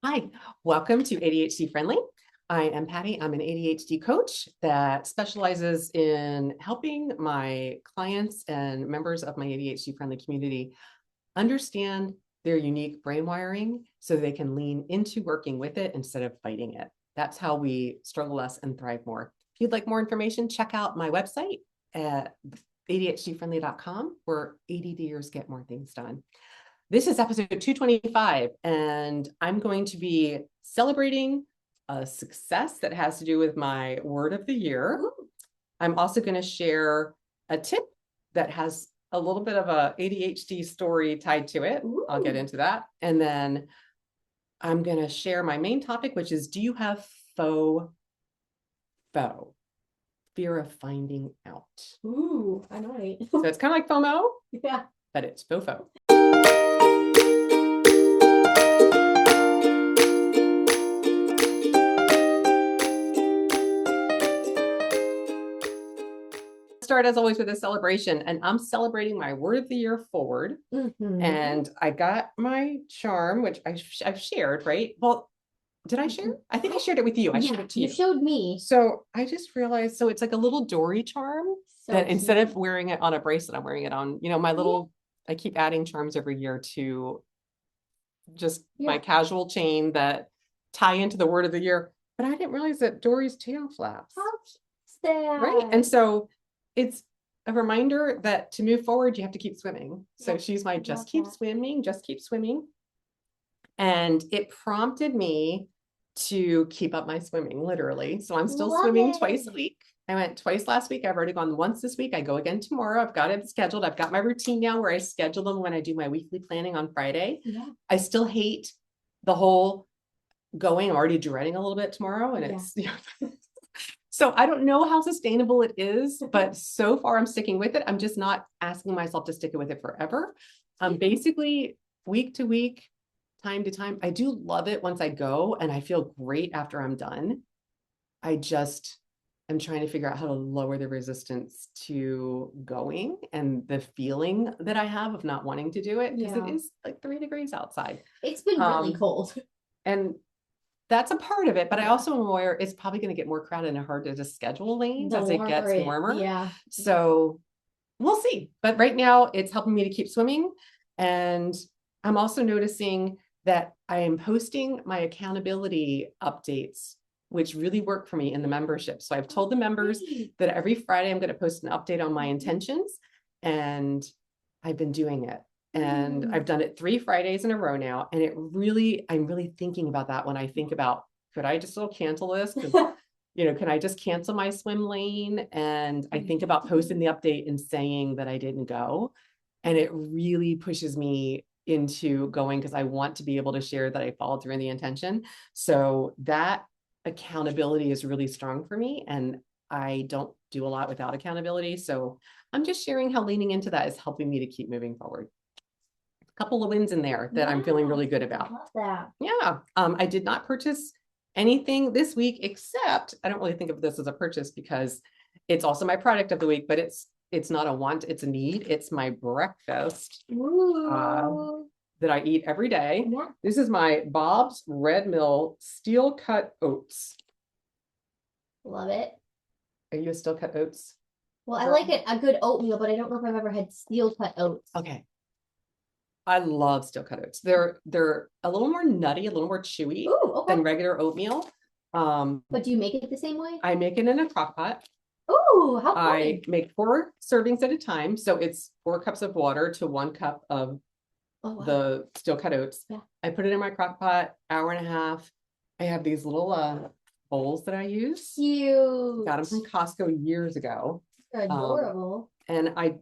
Hi, welcome to ADHD-Friendly. I am Patty. I'm an ADHD coach that specializes in helping my clients and members of my ADHD-friendly community understand their unique brain wiring so they can lean into working with it instead of fighting it. That's how we struggle less and thrive more. If you'd like more information, check out my website at ADHDfriendly.com, where ADDers get more things done. This is episode 225, and I'm going to be celebrating a success that has to do with my word of the year. I'm also going to share a tip that has a little bit of a ADHD story tied to it. I'll get into that. And then I'm going to share my main topic, which is, do you have FOMO? Fear of finding out. Ooh, I know, right? So it's kind of like FOMO, Yeah. but it's FOFO. Start as always with a celebration, and I'm celebrating my word of the year forward. And I got my charm, which I've shared, right? Well, did I share? I think I shared it with you. I shared it to you. You showed me. So I just realized, so it's like a little Dory charm that cute. Instead of wearing it on a bracelet, I'm wearing it on, my little, I keep adding charms every year to just my casual chain that tie into the word of the year. But I didn't realize that Dory's tail flaps. How is that? Right. And so it's a reminder that to move forward, you have to keep swimming. So she's my just keep swimming, just keep swimming. And it prompted me to keep up my swimming, literally. So I'm still swimming twice a week. I went twice last week. I've already gone once this week. I go again tomorrow. I've got it scheduled. I've got my routine now where I schedule them when I do my weekly planning on Friday. I still hate the whole going. I'm already dreading a little bit tomorrow. And it's, so I don't know how sustainable it is, but so far I'm sticking with it. I'm just not asking myself to stick with it forever. Basically week to week, time to time. I do love it once I go, and I feel great after I'm done. I just am trying to figure out how to lower the resistance to going and the feeling that I have of not wanting to do it, because it is like 3 degrees outside. It's been really cold. And that's a part of it, but I also am aware it's probably going to get more crowded and harder to schedule lanes as it gets warmer. So we'll see. But right now it's helping me to keep swimming. And I'm also noticing that I am posting my accountability updates, which really work for me in the membership. So I've told the members that every Friday I'm going to post an update on my intentions, and I've been doing it. And I've done it 3 Fridays in a row now. And I'm really thinking about that when I think about, could I just still cancel this? Can I just cancel my swim lane? And I think about posting the update and saying that I didn't go. And it really pushes me into going, because I want to be able to share that I followed through in the intention. So that accountability is really strong for me. And I don't do a lot without accountability. So I'm just sharing how leaning into that is helping me to keep moving forward. Couple of wins in there that I'm feeling really good about. I love that. I did not purchase anything this week, except I don't really think of this as a purchase because it's also my product of the week, but it's not a want, it's a need. It's my breakfast that I eat every day. This is my Bob's Red Mill steel cut oats. Love it. Are you a steel cut oats? Well, I like a good oatmeal, but I don't know if I've ever had steel cut oats. Okay. I love steel cut oats. They're a little more nutty, a little more chewy than regular oatmeal. But do you make it the same way? I make it in a crock pot. Oh, how funny. I make 4 servings at a time. So it's 4 cups of water to 1 cup of the steel cut oats. I put it in my crock pot, hour and a half. I have these little bowls that I use. Cute. Got them from Costco years ago. They're adorable. And I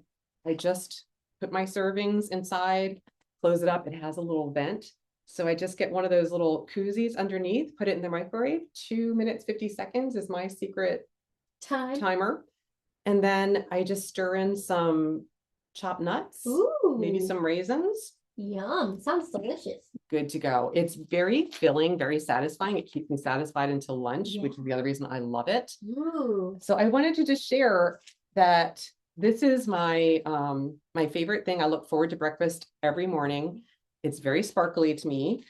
just put my servings inside, close it up. It has a little vent. So I just get one of those little koozies underneath, put it in the microwave. 2 minutes, 50 seconds is my secret timer. And then I just stir in some chopped nuts, maybe some raisins. Yum. Sounds delicious. Good to go. It's very filling, very satisfying. It keeps me satisfied until lunch, which is the other reason I love it. So I wanted to just share that this is my my favorite thing. I look forward to breakfast every morning. It's very sparkly to me.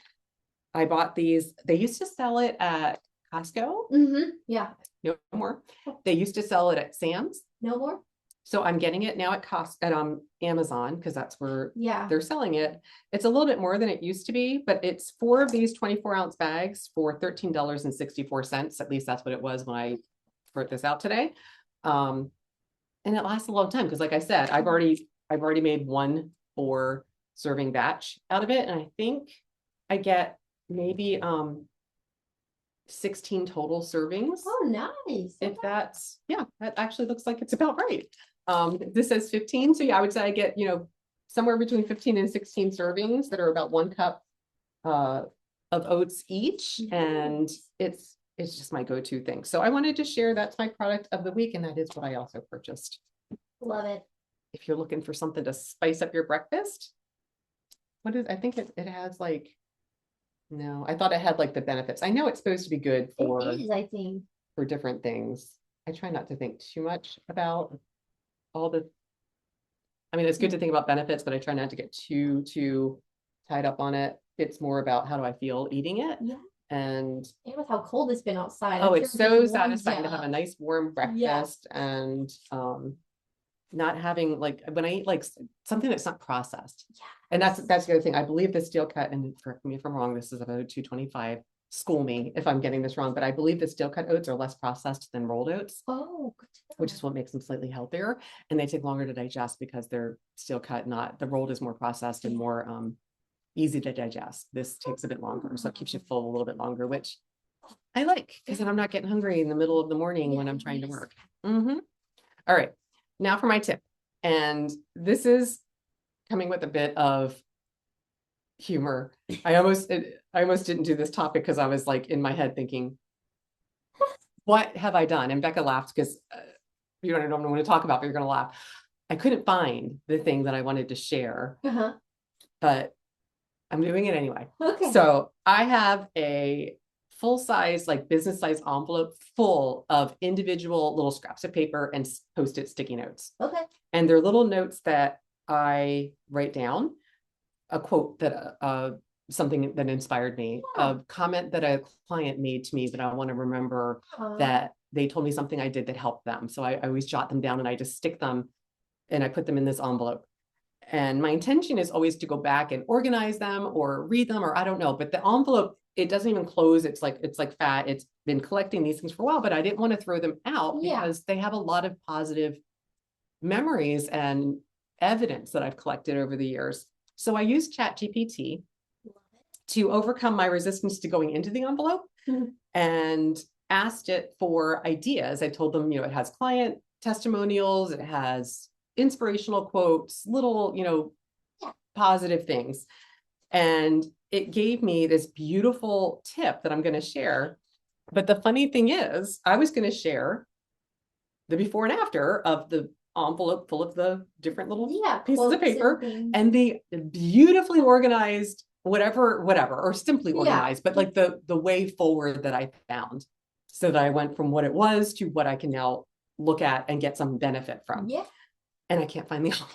I bought these. They used to sell it at Costco. Yeah. No more. They used to sell it at Sam's. No more. So I'm getting it now at Amazon, because that's where Yeah. they're selling it. It's a little bit more than it used to be, but it's 4 of these 24-ounce bags for $13.64. At least that's what it was when I wrote this out today. And it lasts a long time because, like I said, I've already made 1 4-serving batch out of it, and I think I get maybe 16 total servings. Oh, nice. If that's, yeah, that actually looks like it's about right. This says 15. So yeah, I would say I get, somewhere between 15 and 16 servings that are about 1 cup of oats each. And it's just my go-to thing. So I wanted to share, that's my product of the week. And that is what I also purchased. Love it. If you're looking for something to spice up your breakfast, I think it has like, no, I thought it had like the benefits. I know it's supposed to be good for, it is, I think, for different things. I try not to think too much about all the, I mean, it's good to think about benefits, but I try not to get too tied up on it. It's more about how do I feel eating it. Yeah. And with how cold it's been outside. Oh, it's so satisfying to have a nice warm breakfast and not having like, when I eat like something that's not processed. Yeah. And that's the other thing. I believe the steel cut, and correct me if I'm wrong, this is about 225. School me if I'm getting this wrong, but I believe the steel cut oats are less processed than rolled oats. Oh, good to know. Which is what makes them slightly healthier, and they take longer to digest because they're steel cut. Not the rolled is more processed and more easy to digest. This takes a bit longer, so it keeps you full a little bit longer, which I like because then I'm not getting hungry in the middle of the morning when I'm trying to work. All right, now for my tip, and this is coming with a bit of humor. I almost didn't do this topic because I was like in my head thinking, what have I done? And Becca laughed because you don't know what I'm going to talk about, but you're going to laugh. I couldn't find the thing that I wanted to share, but I'm doing it anyway. Okay. So I have a full-size, like business-size envelope full of individual little scraps of paper and Post-it sticky notes. Okay. And they're little notes that I write down, a quote that something that inspired me, a comment that a client made to me that I want to remember, that they told me something I did that helped them. So I always jot them down and I just stick them and I put them in this envelope. And my intention is always to go back and organize them or read them, or I don't know, but the envelope, it doesn't even close. It's like fat. It's been collecting these things for a while, but I didn't want to throw them out because they have a lot of positive memories and evidence that I've collected over the years. So I used Chat GPT to overcome my resistance to going into the envelope and asked it for ideas. I told them, it has client testimonials, it has inspirational quotes, little, positive things. And it gave me this beautiful tip that I'm going to share. But the funny thing is, I was going to share the before and after of the envelope full of the different little pieces of paper and the beautifully organized whatever, or simply organized, but like the way forward that I found, so that I went from what it was to what I can now look at and get some benefit from. Yeah. And I can't find the envelope.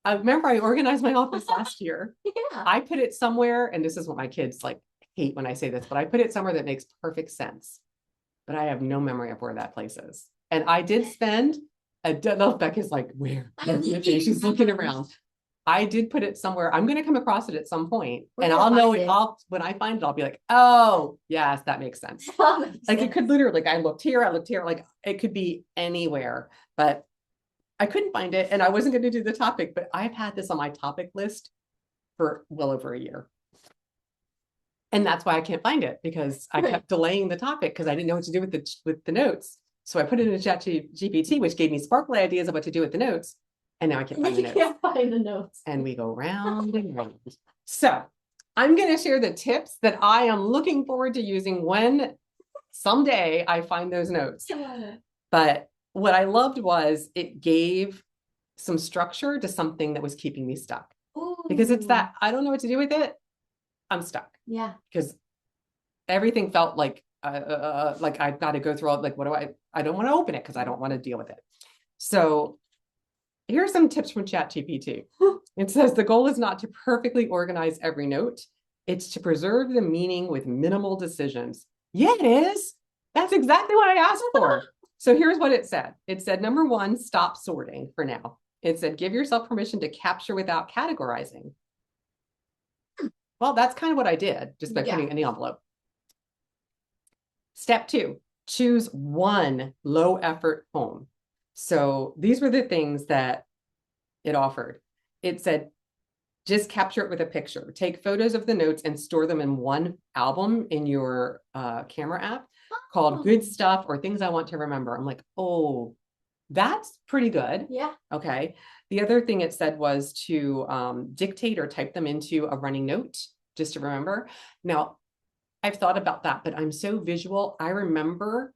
I remember I organized my office last year. I put it somewhere, and this is what my kids like hate when I say this, but I put it somewhere that makes perfect sense. But I have no memory of where that place is. And I did spend Becca's like, where? She's looking around. I did put it somewhere. I'm going to come across it at some point, and I'll know it. When I find it, I'll be like, oh, yes, that makes sense. It could literally, I looked here, like it could be anywhere, but I couldn't find it. And I wasn't going to do the topic, but I've had this on my topic list for well over a year. And that's why I can't find it, because I kept delaying the topic because I didn't know what to do with the notes. So I put it in a Chat GPT, which gave me sparkly ideas of what to do with the notes. And now I can't find the notes. You can't find the notes. And we go round and round. So I'm going to share the tips that I am looking forward to using when someday I find those notes. But what I loved was it gave some structure to something that was keeping me stuck. Ooh. Because it's that I don't know what to do with it. I'm stuck. Yeah. Because everything felt like I've got to go through all, like, what do I don't want to open it because I don't want to deal with it. So here's some tips from Chat GPT. It says the goal is not to perfectly organize every note. It's to preserve the meaning with minimal decisions. Yeah, it is. That's exactly what I asked for. So here's what it said. It said, number one, stop sorting for now. It said, give yourself permission to capture without categorizing. Well, that's kind of what I did just by putting it in the envelope. Step two, choose one low effort home. So these were the things that it offered. It said, just capture it with a picture. Take photos of the notes and store them in one album in your camera app called Good Stuff or Things I Want to Remember. I'm like, oh, that's pretty good. Yeah. Okay. The other thing it said was to dictate or type them into a running note just to remember. Now, I've thought about that, but I'm so visual. I remember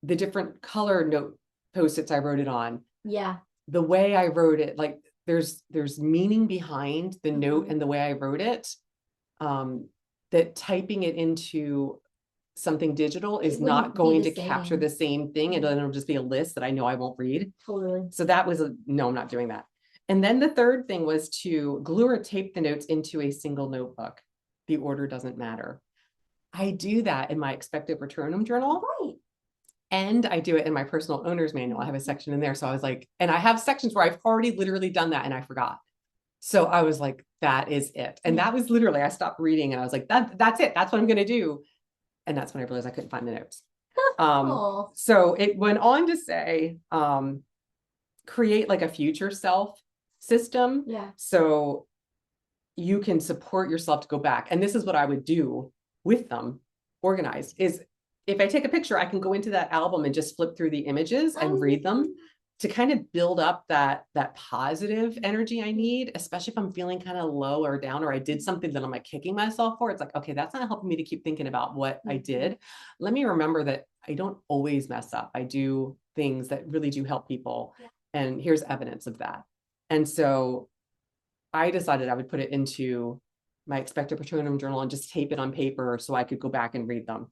the different color note post-its I wrote it on. Yeah. The way I wrote it, like there's meaning behind the note and the way I wrote it, that typing it into something digital is not going to capture the same thing. It'll just be a list that I know I won't read. Totally. So that was no, I'm not doing that. And then the third thing was to glue or tape the notes into a single notebook. The order doesn't matter. I do that in my expected returnum journal. Right. And I do it in my personal owner's manual. I have a section in there. So I was like, and I have sections where I've already literally done that and I forgot. So I was like, that is it. And that was literally, I stopped reading and I was like, that's it. That's what I'm going to do. And that's when I realized I couldn't find the notes. So it went on to say, create like a future self system. Yeah. So you can support yourself to go back. And this is what I would do with them organized is if I take a picture, I can go into that album and just flip through the images and read them to kind of build up that positive energy I need, especially if I'm feeling kind of low or down, or I did something that I'm like kicking myself for. It's like, okay, that's not helping me to keep thinking about what I did. Let me remember that I don't always mess up. I do things that really do help people. Yeah. And here's evidence of that. And so I decided I would put it into my expected patronum journal and just tape it on paper so I could go back and read them.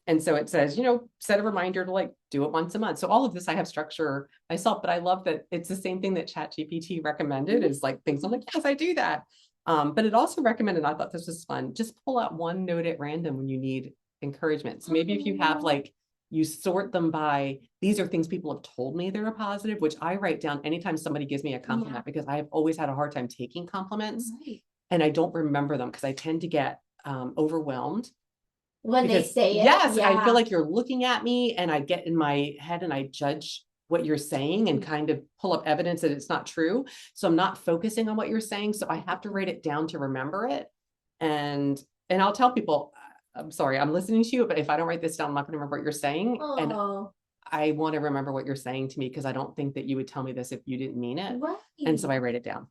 And so it says, set a reminder to like do it once a month. So all of this, I have structure myself, but I love that it's the same thing that Chat GPT recommended is like things. I'm like, yes, I do that. But it also recommended, I thought this was fun, just pull out one note at random when you need encouragement. So maybe if you have like, you sort them by, these are things people have told me they're a positive, which I write down anytime somebody gives me a compliment because I have always had a hard time taking compliments and I don't remember them because I tend to get overwhelmed. When they say it. Yes, I feel like you're looking at me and I get in my head and I judge what you're saying and kind of pull up evidence that it's not true. So I'm not focusing on what you're saying. So I have to write it down to remember it. And I'll tell people, I'm sorry, I'm listening to you, but if I don't write this down, I'm not going to remember what you're saying. And I want to remember what you're saying to me because I don't think that you would tell me this if you didn't mean it. Right. And so I write it down.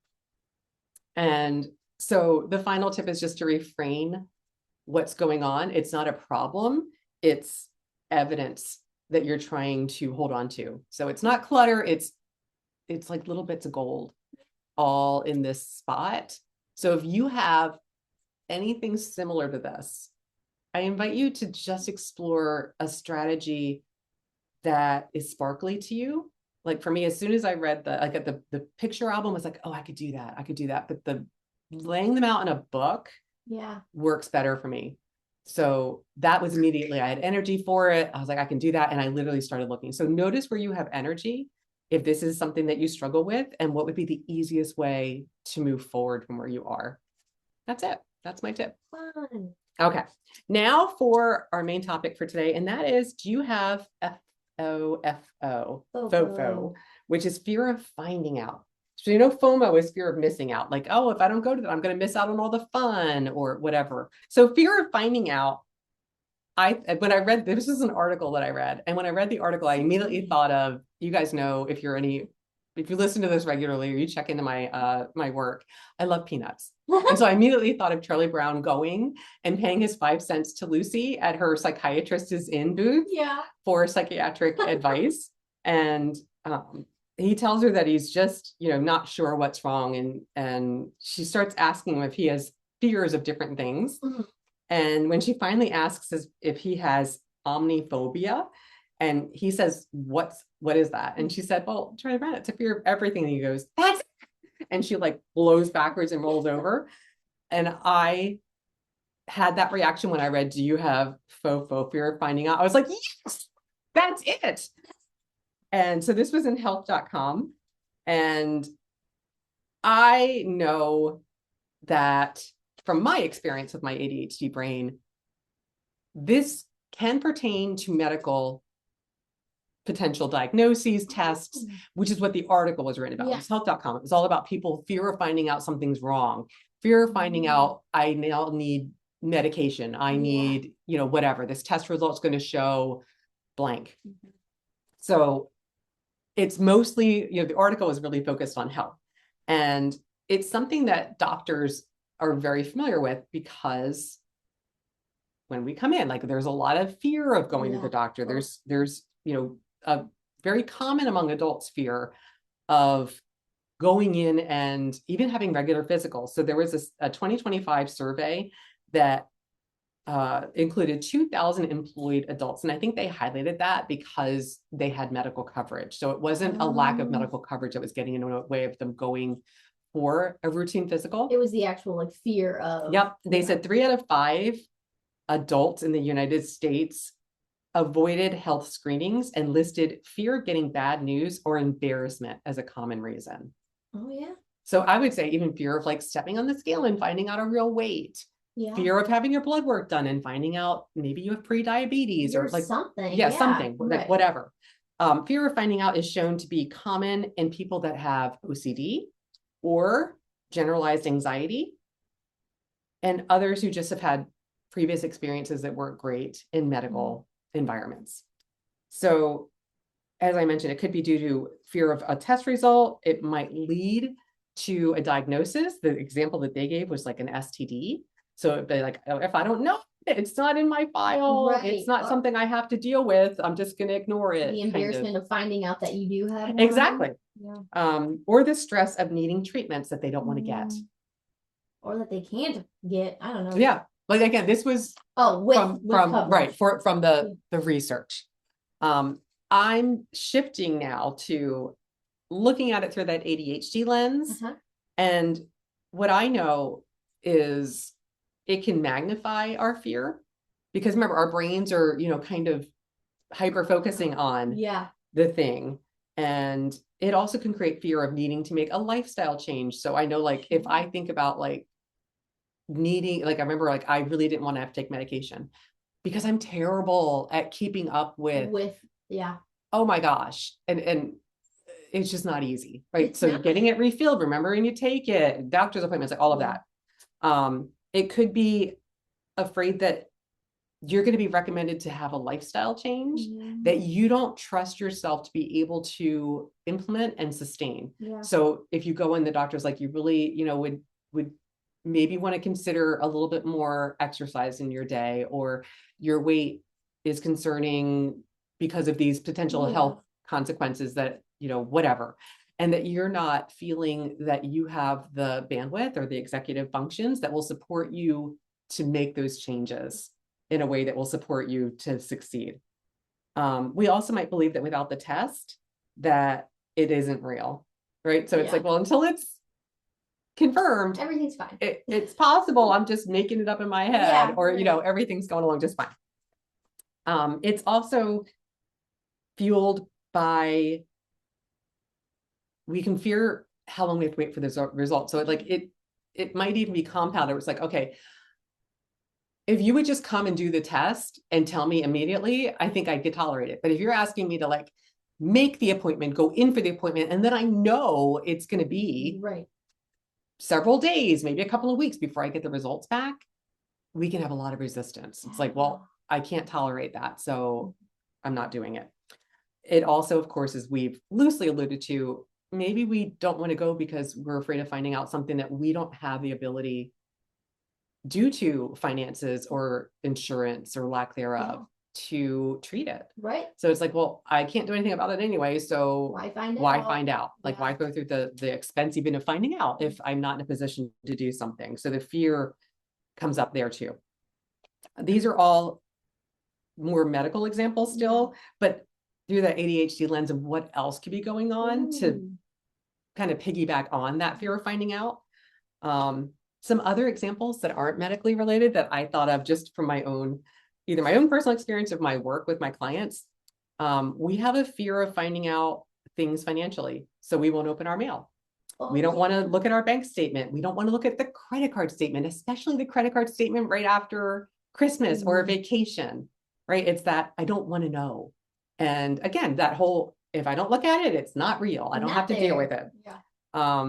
And so the final tip is just to refrain what's going on. It's not a problem. It's evidence that you're trying to hold on to. So it's not clutter. It's like little bits of gold all in this spot. So if you have anything similar to this, I invite you to just explore a strategy that is sparkly to you. Like for me, as soon as I read the picture album, I was like, oh, I could do that. I could do that. But the laying them out in a book works better for me. So that was immediately, I had energy for it. I was like, I can do that. And I literally started looking. So notice where you have energy, if this is something that you struggle with, and what would be the easiest way to move forward from where you are. That's it. That's my tip. Fun. Okay. Now for our main topic for today. And that is, do you have FOFO, which is fear of finding out. So, FOMO is fear of missing out. Like, oh, if I don't go to that, I'm going to miss out on all the fun or whatever. So fear of finding out. When I read, this is an article that I read. And when I read the article, I immediately thought of, you guys know, if you listen to this regularly or you check into my, my work, I love peanuts. And so I immediately thought of Charlie Brown going and paying his 5 cents to Lucy at her psychiatrist's in booth for psychiatric advice. And, he tells her that he's just, not sure what's wrong. And she starts asking him if he has fears of different things. Mm-hmm. And when she finally asks if he has omniphobia, And he says, what is that? And she said, well, try to run it. It's a fear of everything. And he goes, that's it. And she like blows backwards and rolls over. And I had that reaction when I read, Do You Have FOFO, fear of finding out? I was like, yes, that's it. And so this was in health.com. And I know that from my experience with my ADHD brain, this can pertain to medical potential diagnoses, tests, which is what the article was written about. Yeah. It was health.com. It was all about people fear of finding out something's wrong, fear of finding out I now need medication. I need, whatever. This test result's going to show blank. So it's mostly, the article is really focused on health. And it's something that doctors are very familiar with because when we come in, like there's a lot of fear of going to the doctor. There's, a very common among adults fear of going in and even having regular physicals. So there was a 2025 survey that included 2,000 employed adults. And I think they highlighted that because they had medical coverage. So it wasn't a lack of medical coverage that was getting in the way of them going for a routine physical. It was the actual like fear of. Yep. They said 3 out of 5 adults in the United States avoided health screenings and listed fear of getting bad news or embarrassment as a common reason. Oh, yeah. So I would say even fear of like stepping on the scale and finding out a real weight. Yeah. Fear of having your blood work done and finding out maybe you have pre-diabetes or like something. Yeah, something like whatever. Fear of finding out is shown to be common in people that have OCD or generalized anxiety and others who just have had previous experiences that weren't great in medical environments. So as I mentioned, it could be due to fear of a test result. It might lead to a diagnosis. The example that they gave was like an STD. So it'd be like, oh, if I don't know, it's not in my file. Right. It's not something I have to deal with. I'm just going to ignore it. The embarrassment of finding out that you do have one. Exactly. Yeah. Or the stress of needing treatments that they don't want to get. Or that they can't get. I don't know. Yeah. Like again, this was from the research. I'm shifting now to looking at it through that ADHD lens. And what I know is it can magnify our fear because remember, our brains are, kind of hyper focusing on the thing. And it also can create fear of needing to make a lifestyle change. So I know like if I think about like needing, like I remember like I really didn't want to have to take medication because I'm terrible at keeping up with oh my gosh. And it's just not easy, right? So getting it refilled, remembering you take it, doctor's appointments, like all of that. It could be afraid that you're going to be recommended to have a lifestyle change that you don't trust yourself to be able to implement and sustain. So if you go in, the doctor's like, you really, would maybe want to consider a little bit more exercise in your day, or your weight is concerning because of these potential health consequences that, whatever. And that you're not feeling that you have the bandwidth or the executive functions that will support you to make those changes in a way that will support you to succeed. We also might believe that without the test, that it isn't real, right? So it's like, well, until it's confirmed, everything's fine. It's possible I'm just making it up in my head, or, everything's going along just fine. It's also fueled by, we can fear how long we have to wait for the result. So it might even be compounded. It's like, okay, if you would just come and do the test and tell me immediately, I think I could tolerate it. But if you're asking me to like make the appointment, go in for the appointment, and then I know it's going to be several days, maybe a couple of weeks before I get the results back, we can have a lot of resistance. It's like, well, I can't tolerate that, so I'm not doing it. It also, of course, as we've loosely alluded to, maybe we don't want to go because we're afraid of finding out something that we don't have the ability due to finances or insurance or lack thereof to treat it. Right. So it's like, well, I can't do anything about it anyway. So why find out? Like, why go through the expense even of finding out if I'm not in a position to do something? So the fear comes up there too. These are all more medical examples still, but through the ADHD lens of what else could be going on to kind of piggyback on that fear of finding out. Some other examples that aren't medically related that I thought of just from my own, either my own personal experience of my work with my clients. We have a fear of finding out things financially. So we won't open our mail. We don't want to look at our bank statement. We don't want to look at the credit card statement, especially the credit card statement right after Christmas or a vacation, right? It's that I don't want to know. And again, that whole, if I don't look at it, it's not real. I don't have to deal with it. Yeah.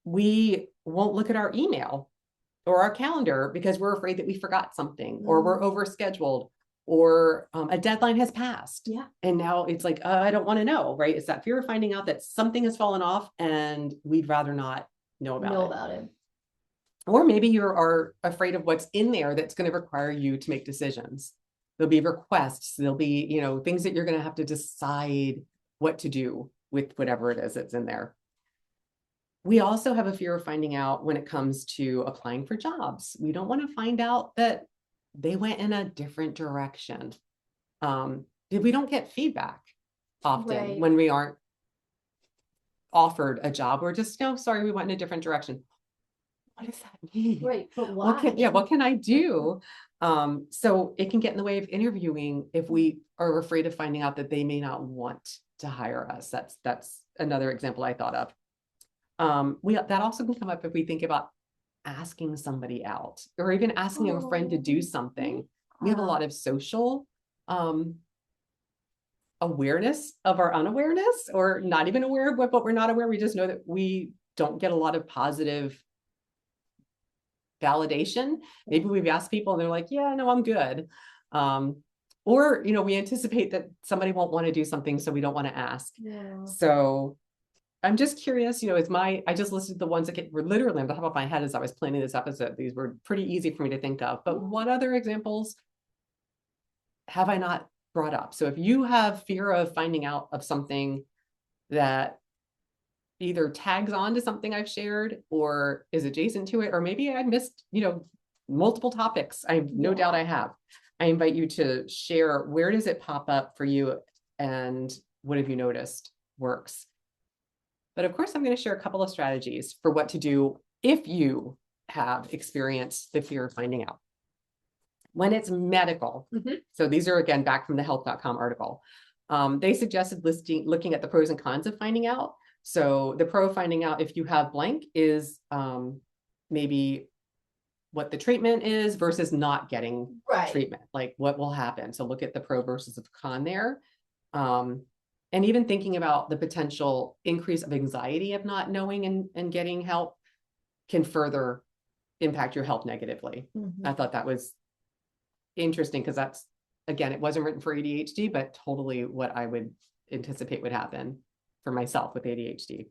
We won't look at our email or our calendar because we're afraid that we forgot something or we're overscheduled or a deadline has passed. Yeah. And now it's like, I don't want to know, right? It's that fear of finding out that something has fallen off and we'd rather not know about it. Or maybe you are afraid of what's in there that's going to require you to make decisions. There'll be requests, there'll be, you know, things that you're going to have to decide what to do with whatever it is that's in there. We also have a fear of finding out when it comes to applying for jobs. We don't want to find out that they went in a different direction. We don't get feedback often when we aren't offered a job. We're just, no, sorry, we went in a different direction. What does that mean? Right, but why? What can I do? So it can get in the way of interviewing if we are afraid of finding out that they may not want to hire us. That's another example I thought of. That also can come up if we think about asking somebody out or even asking a friend to do something. We have a lot of social awareness of our unawareness, or not even aware of what, but we're not aware. We just know that we don't get a lot of positive validation. Maybe we've asked people and they're like, yeah, no, I'm good. Or, you know, we anticipate that somebody won't want to do something, so we don't want to ask. Yeah. So I'm just curious, you know, I just listed the ones that were literally on the top of my head as I was planning this episode. These were pretty easy for me to think of, but what other examples have I not brought up? So if you have fear of finding out of something that either tags on to something I've shared or is adjacent to it, or maybe I missed, you know, multiple topics, I have no doubt I have. I invite you to share, where does it pop up for you and what have you noticed works? But of course, I'm going to share a couple of strategies for what to do if you have experienced the fear of finding out. When it's medical, so these are, again, back from the health.com article. They suggested looking at the pros and cons of finding out. So the pro of finding out if you have blank is maybe what the treatment is versus not getting treatment, like what will happen. So look at the pro versus the con there. And even thinking about the potential increase of anxiety of not knowing and getting help can further impact your health negatively. I thought that was interesting because that's, again, it wasn't written for ADHD, but totally what I would anticipate would happen for myself with ADHD.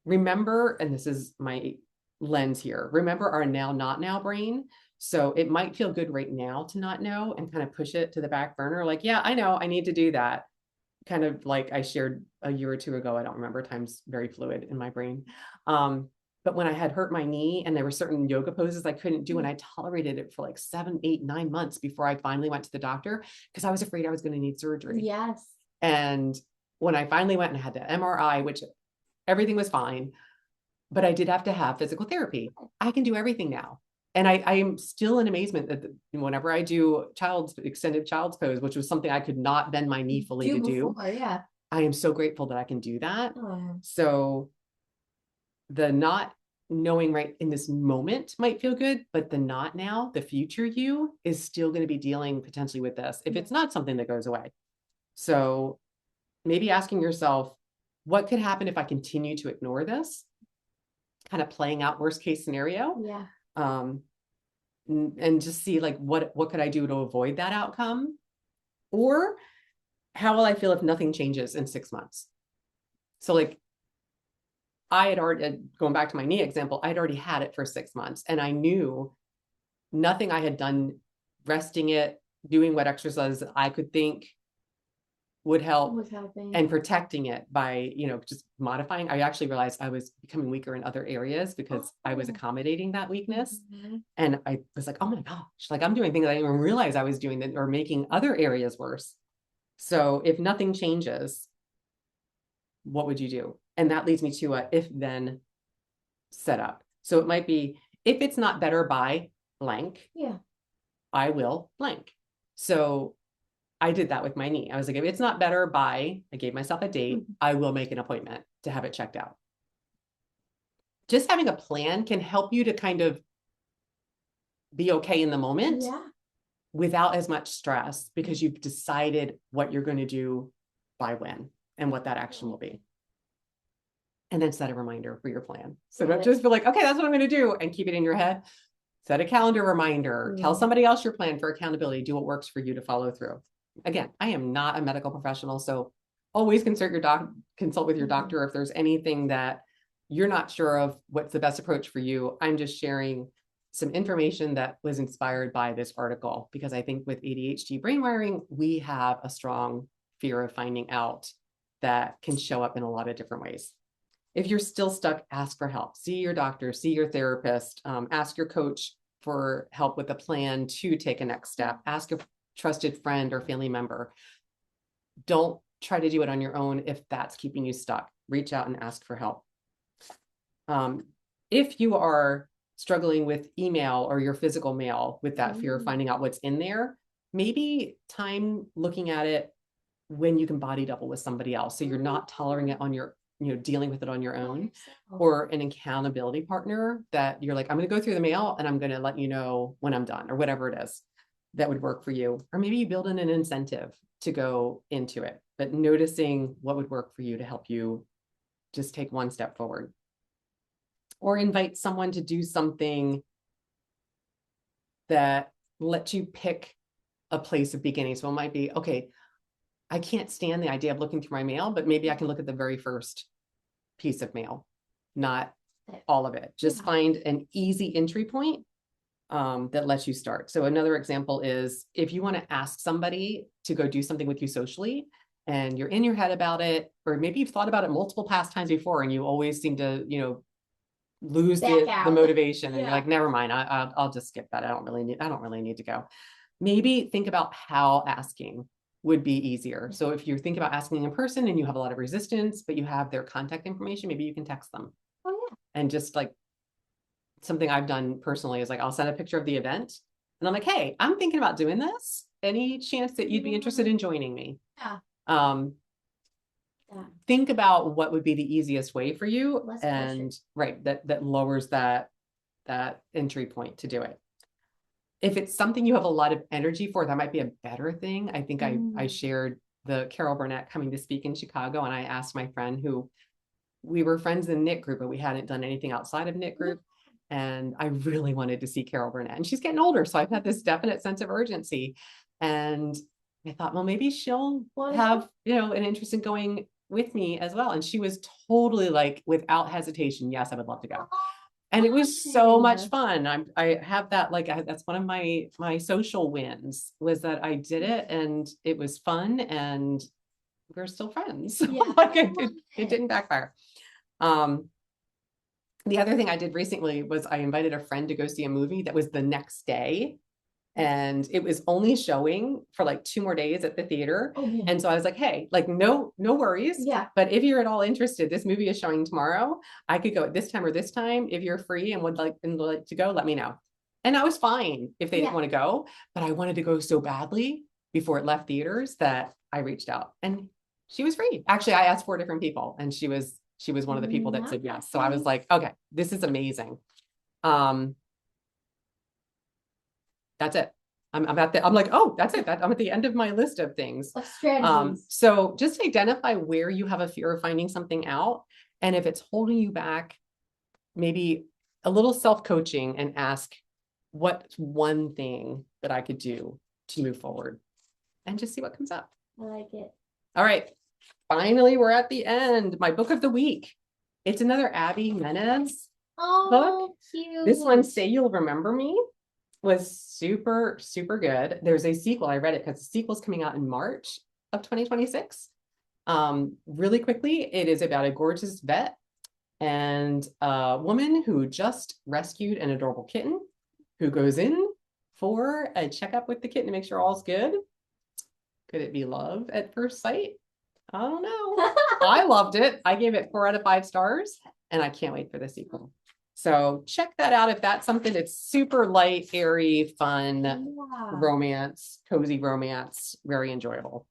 Remember, and this is my lens here, remember our now, not now brain. So it might feel good right now to not know and kind of push it to the back burner. Like, yeah, I know I need to do that. Kind of like I shared a year or two ago, I don't remember, time's very fluid in my brain. But when I had hurt my knee and there were certain yoga poses I couldn't do, and I tolerated it for like 7, 8, 9 months before I finally went to the doctor because I was afraid I was going to need surgery. Yes. And when I finally went and had the MRI, which everything was fine, but I did have to have physical therapy. I can do everything now. And I am still in amazement that whenever I do extended child's pose, which was something I could not bend my knee fully to do. Yeah. I am so grateful that I can do that. So the not knowing right in this moment might feel good, but the not now, the future you is still going to be dealing potentially with this if it's not something that goes away. So maybe asking yourself, what could happen if I continue to ignore this? Kind of playing out worst case scenario. Yeah. And just see like, what could I do to avoid that outcome? Or how will I feel if nothing changes in 6 months? So like I had already, going back to my knee example, I'd already had it for 6 months and I knew nothing I had done, resting it, doing what exercises I could think would help and protecting it by, you know, just modifying. I actually realized I was becoming weaker in other areas because I was accommodating that weakness. And I was like, oh my gosh, like I'm doing things I didn't even realize I was doing that or making other areas worse. So if nothing changes, what would you do? And that leads me to a if then setup. So it might be, if it's not better by blank, yeah, I will blank. So I did that with my knee. I was like, if it's not better by, I gave myself a date, I will make an appointment to have it checked out. Just having a plan can help you to kind of be okay in the moment without as much stress, because you've decided what you're going to do by when and what that action will be. And then set a reminder for your plan. So don't just feel like, okay, that's what I'm going to do, and keep it in your head. Set a calendar reminder, tell somebody else your plan for accountability, do what works for you to follow through. Again, I am not a medical professional, so always consult with your doctor if there's anything that you're not sure of what's the best approach for you. I'm just sharing some information that was inspired by this article, because I think with ADHD brain wiring, we have a strong fear of finding out that can show up in a lot of different ways. If you're still stuck, ask for help. See your doctor, see your therapist, ask your coach for help with a plan to take a next step. Ask a trusted friend or family member. Don't try to do it on your own if that's keeping you stuck. Reach out and ask for help. If you are struggling with email or your physical mail with that fear of finding out what's in there, maybe time looking at it when you can body double with somebody else. So you're not tolerating it on your, dealing with it on your own, or an accountability partner that you're like, I'm going to go through the mail and I'm going to let you know when I'm done, or whatever it is that would work for you. Or maybe you build in an incentive to go into it, but noticing what would work for you to help you just take one step forward. Or invite someone to do something that lets you pick a place of beginning. So it might be, okay, I can't stand the idea of looking through my mail, but maybe I can look at the very first piece of mail, not all of it. Just find an easy entry point that lets you start. So another example is, if you want to ask somebody to go do something with you socially, and you're in your head about it, or maybe you've thought about it multiple past times before, and you always seem to, lose the motivation, and you're like, never mind, I'll just skip that. I don't really need to go. Maybe think about how asking would be easier. So if you think about asking in person and you have a lot of resistance, but you have their contact information, maybe you can text them. And just like, something I've done personally is like, I'll send a picture of the event and I'm like, hey, I'm thinking about doing this. Any chance that you'd be interested in joining me? Think about what would be the easiest way for you, and that lowers that entry point to do it. If it's something you have a lot of energy for, that might be a better thing. I think I shared the Carol Burnett coming to speak in Chicago, and I asked my friend, who we were friends in knit group, but we hadn't done anything outside of knit group. And I really wanted to see Carol Burnett, and she's getting older. So I've had this definite sense of urgency. And I thought, well, maybe she'll have, an interest in going with me as well. And she was totally like, without hesitation, yes, I would love to go. And it was so much fun. I have that, like, that's one of my social wins, was that I did it and it was fun and we're still friends. Like it didn't backfire. The other thing I did recently was I invited a friend to go see a movie that was the next day. And it was only showing for like 2 more days at the theater. And so I was like, hey, like, no worries. But if you're at all interested, this movie is showing tomorrow. I could go at this time or this time. If you're free and would like to go, let me know. And I was fine if they didn't want to go, but I wanted to go so badly before it left theaters that I reached out, and she was free. Actually, I asked 4 different people, and she was one of the people that said yes. So I was like, okay, this is amazing. That's it. I'm like, oh, that's it. I'm at the end of my list of things. So just identify where you have a fear of finding something out. And if it's holding you back, maybe a little self-coaching, and ask, what's one thing that I could do to move forward, and just see what comes up. I like it. All right. Finally, we're at the end. My book of the week. It's another Abby Menez book. Cute. This one, Say You'll Remember Me, was super, super good. There's a sequel. I read it because the sequel's coming out in March of 2026. Really quickly, it is about a gorgeous vet and a woman who just rescued an adorable kitten, who goes in for a checkup with the kitten to make sure all's good. Could it be love at first sight? I don't know. I loved it. I gave it 4 out of 5 stars, and I can't wait for the sequel. So check that out if that's something that's super light, airy, fun, romance, cozy romance, very enjoyable.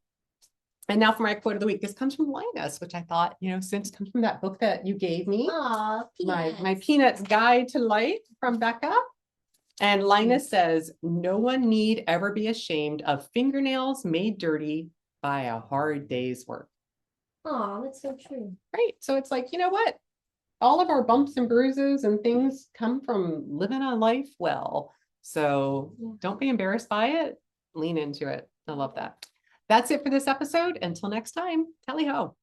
And now for my quote of the week. This comes from Linus, which I thought, since comes from that book that you gave me. My Peanuts Guide to Life from Becca. And Linus says, no one need ever be ashamed of fingernails made dirty by a hard day's work. Oh, that's so true. Right. So it's like, you know what? All of our bumps and bruises and things come from living a life well. So don't be embarrassed by it. Lean into it. I love that. That's it for this episode. Until next time, tally ho.